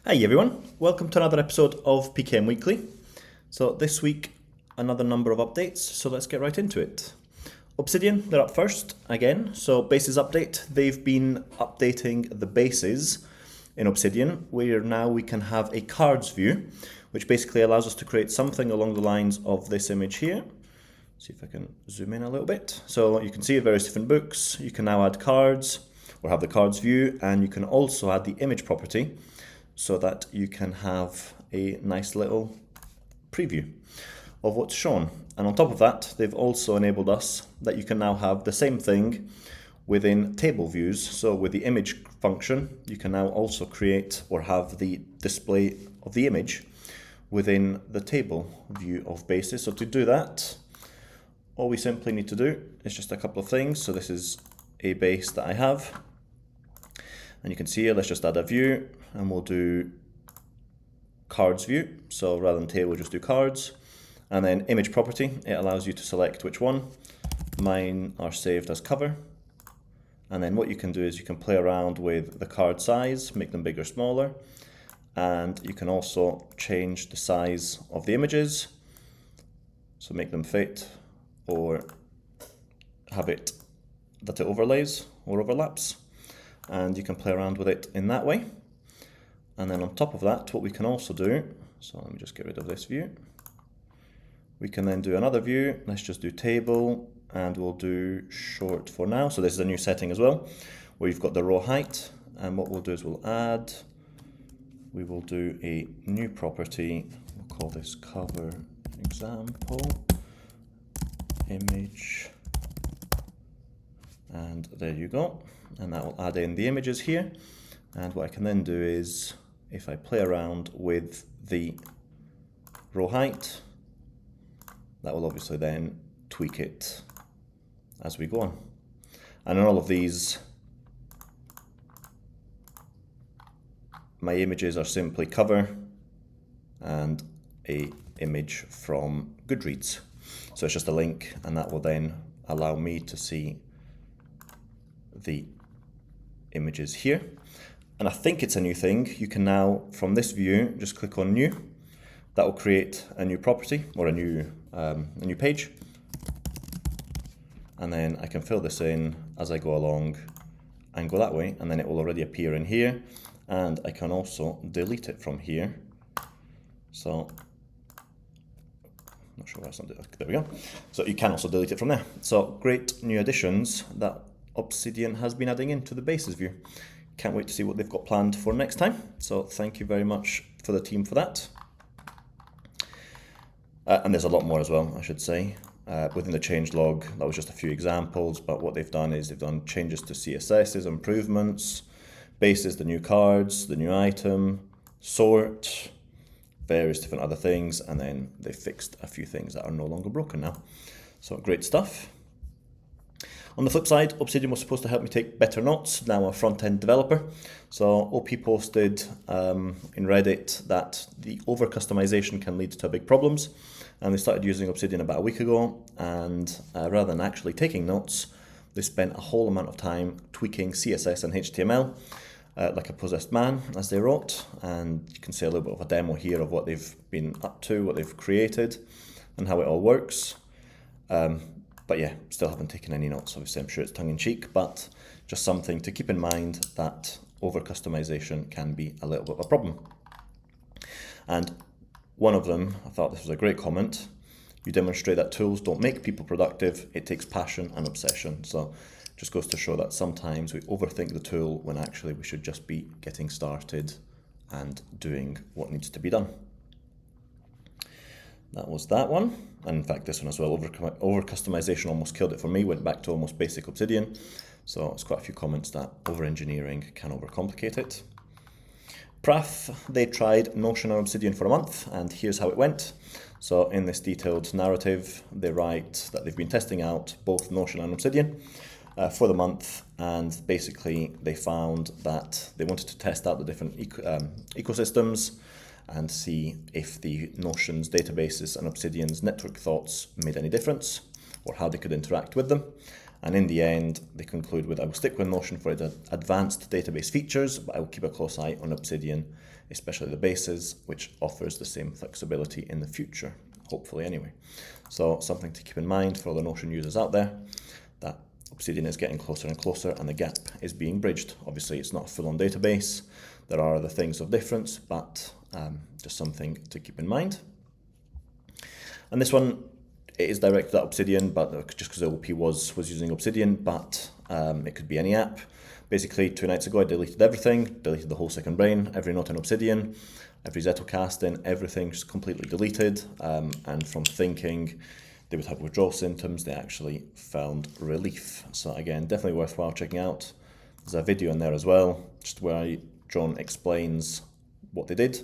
Hi everyone, welcome to another episode of PKM Weekly. So this week, another number of updates, so let's get right into it. Obsidian, they're up first again, so bases update. They've been updating the bases in Obsidian, where now we can have a cards view, which basically allows us to create something along the lines of this image here. See if I can zoom in a little bit. So you can see various different books. You can now add cards, or have the cards view, and you can also add the image property, so that you can have a nice little preview of what's shown. And on top of that, they've also enabled us that you can now have the same thing within table views. So with the image function, you can now also create or have the display of the image within the table view of bases. So to do that, all we simply need to do is just a couple of things. So this is a base that I have. And you can see here, let's just add a view and we'll do cards view. So rather than table, we'll just do cards. And then image property, it allows you to select which one. Mine are saved as cover. And then what you can do is you can play around with the card size, make them bigger, smaller. And you can also change the size of the images. So make them fit or have it that it overlays or overlaps. And you can play around with it in that way. And then on top of that, what we can also do, so let me just get rid of this view. We can then do another view. Let's just do table and we'll do short for now. So this is a new setting as well, where you've got the row height. And what we'll do is we will do a new property. We'll call this cover example, image. And there you go. And that will add in the images here. And what I can then do is, if I play around with the row height, that will obviously then tweak it as we go on. And in all of these, my images are simply cover and a image from Goodreads. So it's just a link, and that will then allow me to see the images here. And I think it's a new thing. You can now, from this view, just click on new. That will create a new property or a new page. And then I can fill this in as I go along and go that way, and then it will already appear in here. And I can also delete it from here. So, not sure why it's not doing it. There we go. So you can also delete it from there. So great new additions that Obsidian has been adding into the bases view. Can't wait to see what they've got planned for next time. So thank you very much for the team for that. And there's a lot more as well, I should say. Within the change log, that was just a few examples, but what they've done is they've done changes to CSS's, improvements, bases, the new cards, the new item, sort, various different other things, and then they fixed a few things that are no longer broken now. So great stuff. On the flip side, Obsidian was supposed to help me take better notes, now a front-end developer. So OP posted in Reddit that the over-customization can lead to big problems. And they started using Obsidian about a week ago. And rather than actually taking notes, they spent a whole amount of time tweaking CSS and HTML like a possessed man, as they wrote. And you can see a little bit of a demo here of what they've been up to, what they've created, and how it all works. But yeah, still haven't taken any notes. Obviously, I'm sure it's tongue-in-cheek, but just something to keep in mind that over-customization can be a little bit of a problem. And one of them, I thought this was a great comment. You demonstrate that tools don't make people productive. It takes passion and obsession. So it just goes to show that sometimes we overthink the tool when actually we should just be getting started and doing what needs to be done. That was that one. And in fact, this one as well, over customization almost killed it for me, went back to almost basic Obsidian. So it's quite a few comments that over engineering can overcomplicate it. Praf, they tried Notion and Obsidian for a month, and here's how it went. So in this detailed narrative, they write that they've been testing out both Notion and Obsidian for the month, and basically they found that they wanted to test out the different ecosystems and see if the Notion's databases and Obsidian's network thoughts made any difference, or how they could interact with them. And in the end, they conclude with, I will stick with Notion for its advanced database features, but I will keep a close eye on Obsidian, especially the bases, which offers the same flexibility in the future, hopefully anyway. So something to keep in mind for all the Notion users out there, that Obsidian is getting closer and closer and the gap is being bridged. Obviously, it's not a full-on database. There are other things of difference, but just something to keep in mind. And this one, it is directed at Obsidian, but just because the OP was using Obsidian, but it could be any app. Basically, 2 nights ago, I deleted everything, deleted the whole second brain, every note in Obsidian, every Zettelcast in, everything just completely deleted. And from thinking they would have withdrawal symptoms, they actually found relief. So again, definitely worthwhile checking out. There's a video in there as well, just where John explains what they did.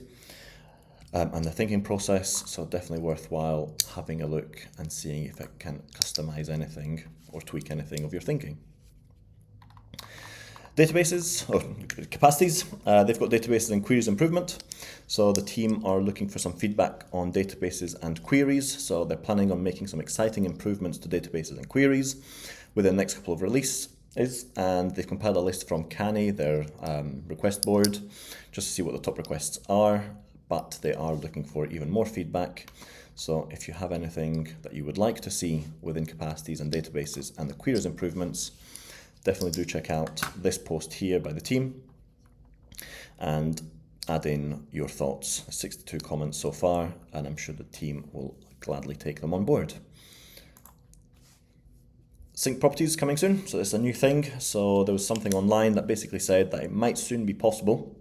And the thinking process, so definitely worthwhile having a look and seeing if it can customize anything or tweak anything of your thinking. Databases, or capacities, they've got databases and queries improvement. So the team are looking for some feedback on databases and queries. So they're planning on making some exciting improvements to databases and queries within the next couple of releases. And they've compiled a list from Canny, their request board, just to see what the top requests are. But they are looking for even more feedback. So if you have anything that you would like to see within capacities and databases and the queries improvements, definitely do check out this post here by the team and add in your thoughts. 62 comments so far, and I'm sure the team will gladly take them on board. Sync properties coming soon, so it's a new thing. So there was something online that basically said that it might soon be possible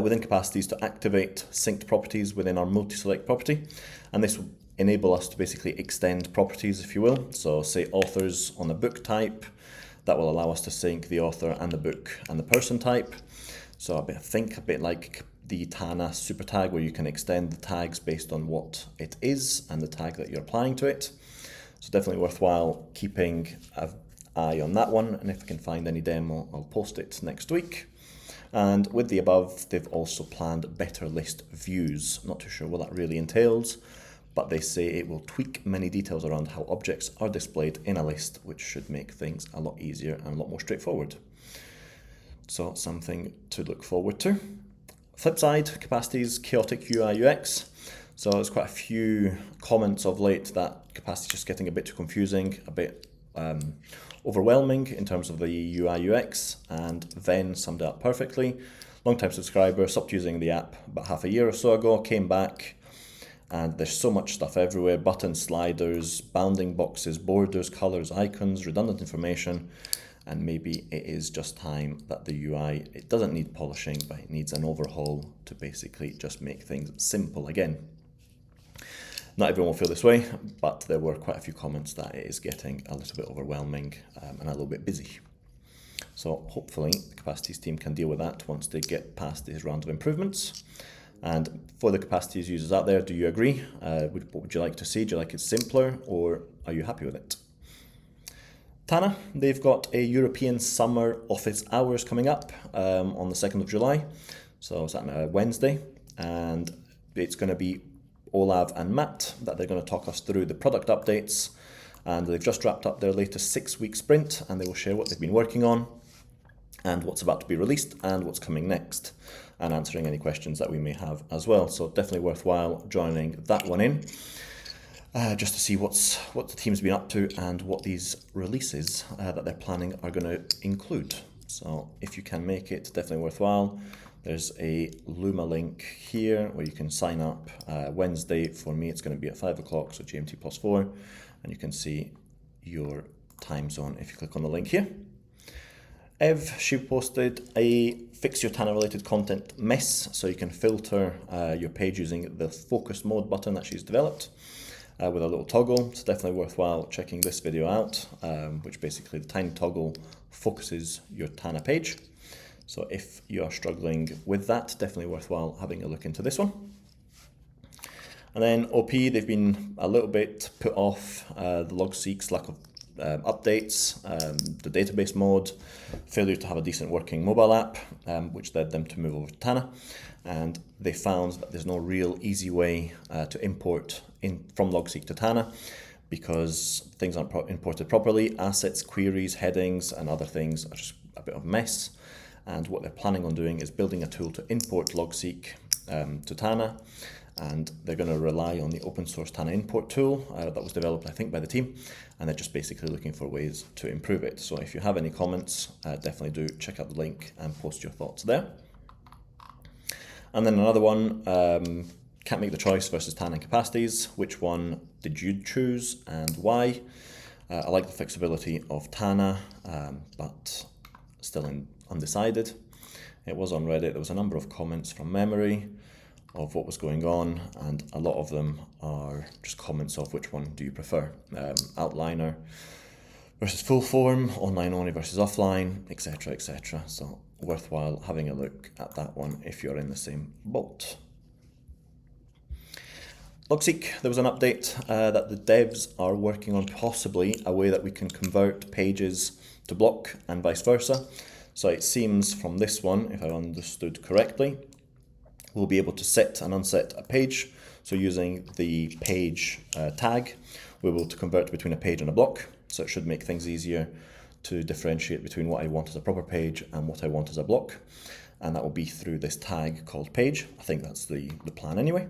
within capacities to activate synced properties within our multi-select property, and this will enable us to basically extend properties, if you will. So say authors on the book type, that will allow us to sync the author and the book and the person type. So think a bit like the Tana super tag, where you can extend the tags based on what it is and the tag that you're applying to it. So definitely worthwhile keeping an eye on that one, and if I can find any demo, I'll post it next week. And with the above, they've also planned better list views. Not too sure what that really entails, but they say it will tweak many details around how objects are displayed in a list, which should make things a lot easier and a lot more straightforward. So something to look forward to. Flip side, capacities, chaotic UI UX. So there's quite a few comments of late that capacity is just getting a bit too confusing, a bit overwhelming in terms of the UI UX, and Ven summed it up perfectly. Long-time subscriber, stopped using the app about half a year or so ago, came back, and there's so much stuff everywhere: buttons, sliders, bounding boxes, borders, colors, icons, redundant information, and maybe it is just time that the UI, it doesn't need polishing, but it needs an overhaul to basically just make things simple again. Not everyone will feel this way, but there were quite a few comments that it is getting a little bit overwhelming and a little bit busy. So hopefully the capacities team can deal with that once they get past these round of improvements. And for the capacities users out there, do you agree? What would you like to see? Do you like it simpler, or are you happy with it? Tana, they've got a European summer office hours coming up on the 2nd of July. So it's Wednesday, and it's going to be Olav and Matt that they're going to talk us through the product updates, and they've just wrapped up their latest 6-week sprint, and they will share what they've been working on and what's about to be released and what's coming next, and answering any questions that we may have as well. So definitely worthwhile joining that one in, just to see what the team's been up to and what these releases that they're planning are going to include. So if you can make it, definitely worthwhile. There's a Luma link here where you can sign up. Wednesday for me, it's going to be at 5 o'clock, so GMT +4, and you can see your time zone if you click on the link here. Ev, she posted a fix your Tana related content mess, so you can filter your page using the focus mode button that she's developed with a little toggle. It's definitely worthwhile checking this video out, which basically the tiny toggle focuses your Tana page. So if you are struggling with that, definitely worthwhile having a look into this one. And then OP, they've been a little bit put off the Logseq's lack of updates, the database mode, failure to have a decent working mobile app, which led them to move over to Tana. And they found that there's no real easy way to import in from Logseq to Tana. because things aren't imported properly. Assets, queries, headings, and other things are just a bit of a mess. And what they're planning on doing is building a tool to import Logseq to Tana, and they're going to rely on the open source Tana import tool that was developed, I think, by the team, and they're just basically looking for ways to improve it. So if you have any comments, definitely do check out the link and post your thoughts there. And then another one, can't make the choice versus Tana and Capacities. Which one did you choose and why? I like the flexibility of Tana, but still undecided. It was on Reddit. There was a number of comments from memory of what was going on, and a lot of them are just comments of which one do you prefer. Outliner versus full form, online only versus offline, etc, etc. So worthwhile having a look at that one if you're in the same boat. Logseq, there was an update that the devs are working on possibly a way that we can convert pages to block and vice versa. So it seems from this one, if I understood correctly, we'll be able to set and unset a page. So using the page tag, we're able to convert between a page and a block. So it should make things easier to differentiate between what I want as a proper page and what I want as a block. And that will be through this tag called page. I think that's the plan anyway.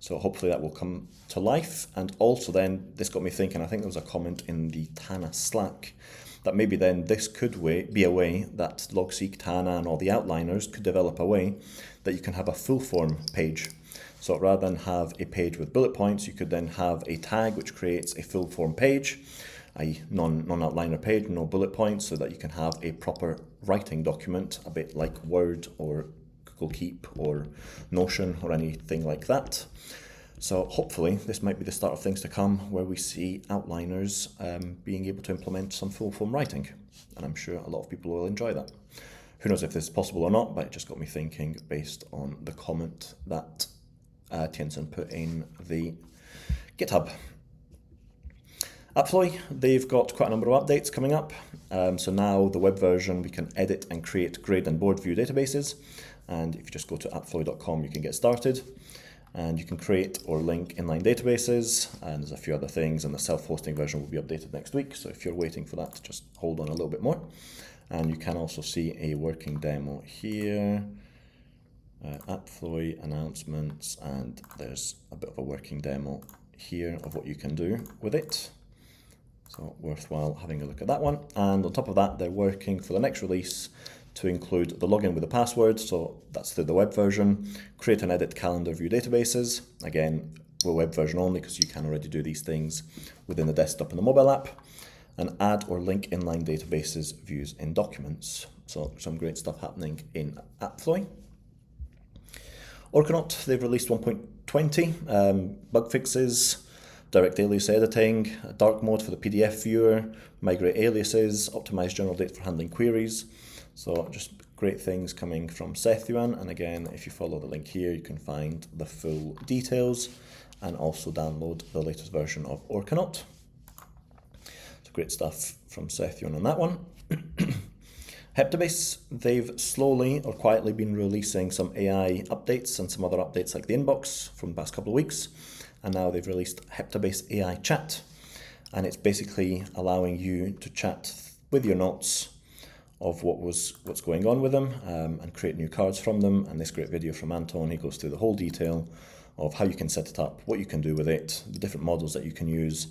So hopefully that will come to life. And also then, this got me thinking, I think there was a comment in the Tana Slack that maybe then this could be a way that Logseq, Tana, and all the outliners could develop a way that you can have a full form page. So rather than have a page with bullet points, you could then have a tag which creates a full form page, a non-outliner page, no bullet points, so that you can have a proper writing document, a bit like Word or Google Keep or Notion or anything like that. So hopefully this might be the start of things to come, where we see outliners being able to implement some full form writing. And I'm sure a lot of people will enjoy that. Who knows if this is possible or not, but it just got me thinking based on the comment that Tienson put in the GitHub. AppFlowy, they've got quite a number of updates coming up. So now the web version, we can edit and create grid and board view databases. And if you just go to appflowy.com, you can get started. And you can create or link inline databases, and there's a few other things, and the self-hosting version will be updated next week. So if you're waiting for that, just hold on a little bit more. And you can also see a working demo here, AppFlowy announcements, and there's a bit of a working demo here of what you can do with it. So worthwhile having a look at that one. And on top of that, they're working for the next release to include the login with the password, so that's through the web version, create and edit calendar view databases. Again, we're web version only because you can already do these things within the desktop and the mobile app, and add or link inline databases views in documents. So some great stuff happening in AppFlowy. Orca Note, they've released 1.20, bug fixes, direct alias editing, dark mode for the PDF viewer, migrate aliases, optimize general data for handling queries. So just great things coming from Sethuan, and again, if you follow the link here, you can find the full details and also download the latest version of Orca Note. So great stuff from Sethuan on that one. Heptabase, they've slowly or quietly been releasing some AI updates and some other updates like the inbox from the past couple of weeks, and now they've released Heptabase AI Chat, and it's basically allowing you to chat with your notes of what's going on with them, and create new cards from them. And this great video from Anton, he goes through the whole detail of how you can set it up, what you can do with it, the different models that you can use,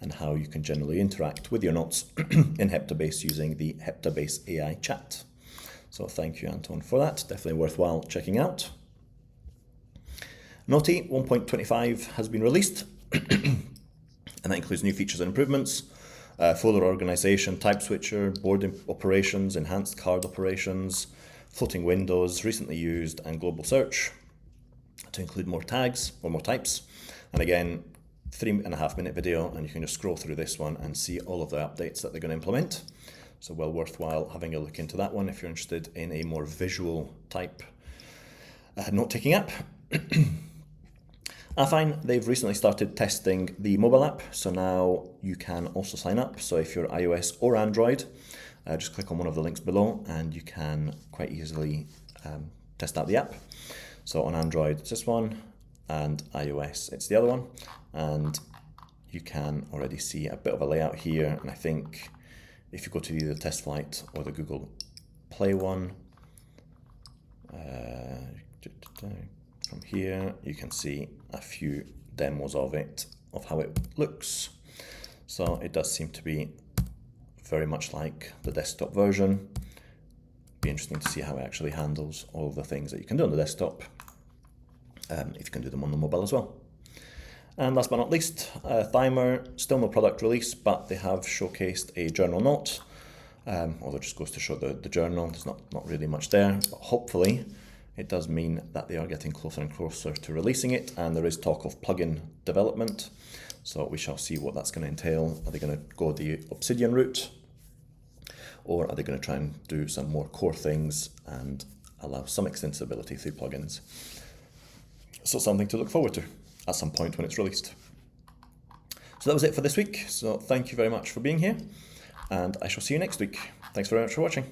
and how you can generally interact with your notes in Heptabase using the Heptabase AI Chat. So thank you, Anton, for that. Definitely worthwhile checking out. Noteey 1.25 has been released, and that includes new features and improvements. Folder organization, type switcher, board operations, enhanced card operations, floating windows, recently used, and global search to include more tags or more types. And again, 3.5 minute video, and you can just scroll through this one and see all of the updates that they're going to implement. So well worthwhile having a look into that one if you're interested in a more visual type note-taking app. AFFiNe, they've recently started testing the mobile app, so now you can also sign up. So if you're iOS or Android, just click on one of the links below and you can quite easily test out the app. So on Android it's this one, and iOS it's the other one, and you can already see a bit of a layout here. And I think if you go to either the test flight or the Google Play one, from here, you can see a few demos of it, of how it looks. So it does seem to be very much like the desktop version. Be interesting to see how it actually handles all of the things that you can do on the desktop, if you can do them on the mobile as well. And last but not least, Thymer, still no product release, but they have showcased a journal note. Although it just goes to show the journal, there's not really much there, but hopefully it does mean that they are getting closer and closer to releasing it, and there is talk of plugin development. So we shall see what that's going to entail. Are they going to go the Obsidian route, or are they going to try and do some more core things and allow some extensibility through plugins? So something to look forward to at some point when it's released. So that was it for this week. So thank you very much for being here, and I shall see you next week. Thanks very much for watching.